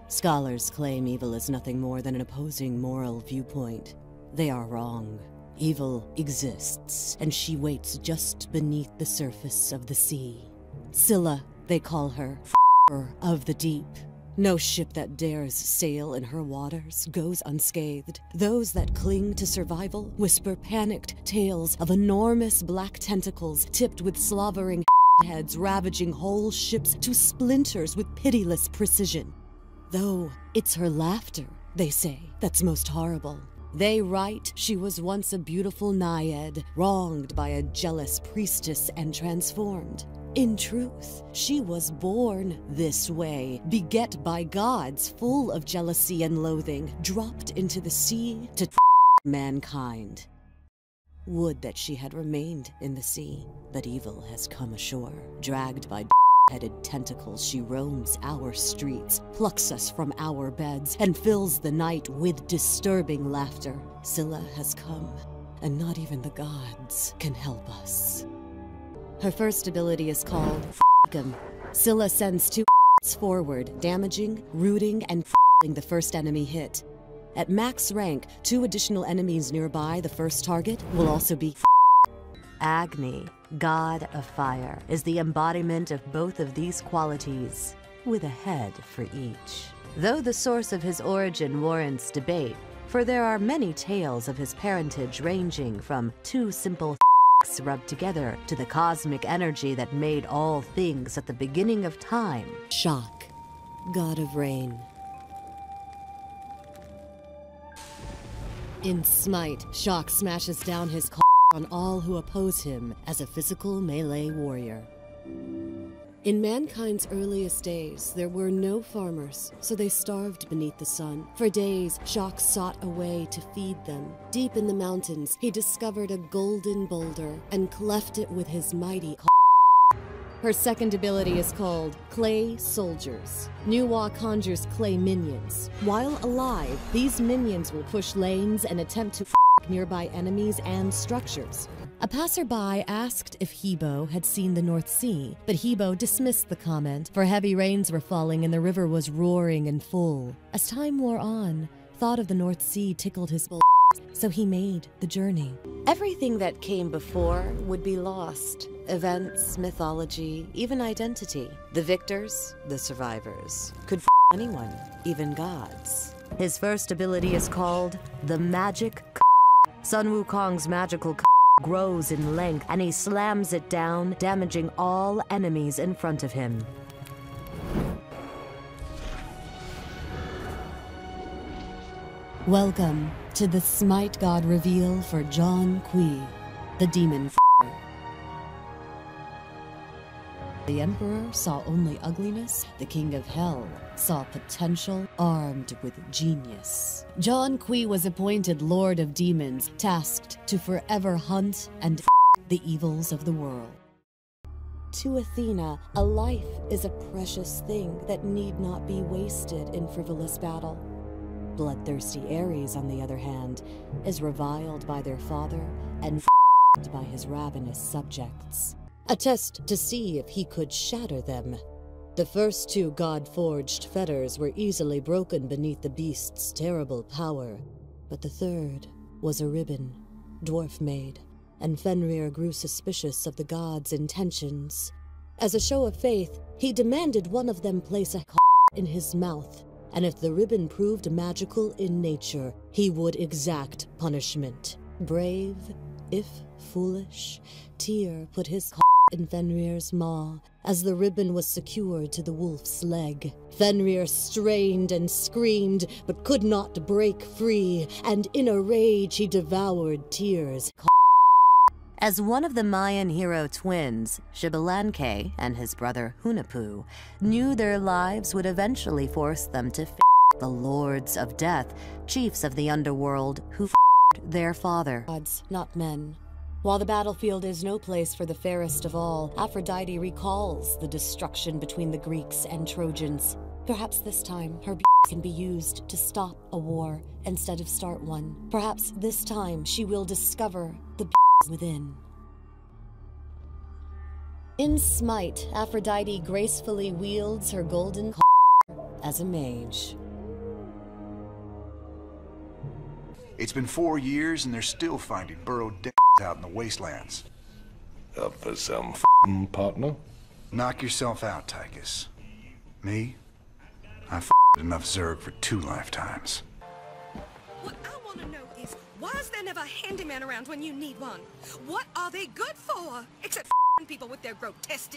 Scholars claim evil is nothing more than an opposing moral viewpoint. They are wrong. Evil exists, and she waits just beneath the surface of the sea. Scylla, they call her, of the deep. No ship that dares sail in her waters goes unscathed. Those that cling to survival whisper panicked tales of enormous black tentacles tipped with slavering heads ravaging whole ships to splinters with pitiless precision. Though it's her laughter, they say, that's most horrible. They write she was once a beautiful naiad, wronged by a jealous priestess and transformed. In truth, she was born this way, beget by gods full of jealousy and loathing, dropped into the sea to mankind. Would that she had remained in the sea, but evil has come ashore. Dragged by headed tentacles, she roams our streets, plucks us from our beds, and fills the night with disturbing laughter. Scylla has come, and not even the gods can help us. Her first ability is called Arkham. Scylla sends two forward, damaging, rooting, and the first enemy hit. At max rank, 2 additional enemies nearby the first target will also be Agni, God of Fire, is the embodiment of both of these qualities, with a head for each. Though the source of his origin warrants debate, for there are many tales of his parentage ranging from 2 simple rubbed together to the cosmic energy that made all things at the beginning of time. Shock, God of Rain. In Smite, Shock smashes down his on all who oppose him as a physical melee warrior. In mankind's earliest days, there were no farmers, so they starved beneath the sun. For days, Shock sought a way to feed them. Deep in the mountains, he discovered a golden boulder and cleft it with his mighty Her second ability is called Clay Soldiers. Nuwa conjures clay minions. While alive, these minions will push lanes and attempt to nearby enemies and structures. A passerby asked if Hebo had seen the North Sea, but Hebo dismissed the comment, for heavy rains were falling and the river was roaring and full. As time wore on, thought of the North Sea tickled his so he made the journey. Everything that came before would be lost. Events, mythology, even identity. The victors, the survivors, could anyone, even gods. His first ability is called the Magic Sun Wukong's magical grows in length, and he slams it down, damaging all enemies in front of him. Welcome to the Smite God Reveal for John Kui, the Demon The Emperor saw only ugliness, the King of Hell saw potential, armed with genius. John Kui was appointed Lord of Demons, tasked to forever hunt and the evils of the world. To Athena, a life is a precious thing that need not be wasted in frivolous battle. Bloodthirsty Ares, on the other hand, is reviled by their father and by his ravenous subjects. A test to see if he could shatter them. The first 2 god-forged fetters were easily broken beneath the beast's terrible power, but the third was a ribbon, dwarf-made, and Fenrir grew suspicious of the god's intentions. As a show of faith, he demanded one of them place a in his mouth, and if the ribbon proved magical in nature, he would exact punishment. Brave, if foolish, Tyr put his in Fenrir's maw as the ribbon was secured to the wolf's leg. Fenrir strained and screamed, but could not break free, and in a rage he devoured Tyr's. As one of the Mayan hero twins, Xbalanque and his brother Hunahpu knew their lives would eventually force them to the Lords of Death, chiefs of the underworld who their father. Gods, not men. While the battlefield is no place for the fairest of all, Aphrodite recalls the destruction between the Greeks and Trojans. Perhaps this time, her can be used to stop a war instead of start one. Perhaps this time she will discover the within. In Smite, Aphrodite gracefully wields her golden as a mage. It's been 4 years and they're still finding burrowed d***s out in the wastelands. Up for some f***ing partner? Knock yourself out, Tychus. Me? I f***ed enough Zerg for 2 lifetimes. What I want to know is, why is there never a handyman around when you need one? What are they good for? Except f***ing people with their grotesque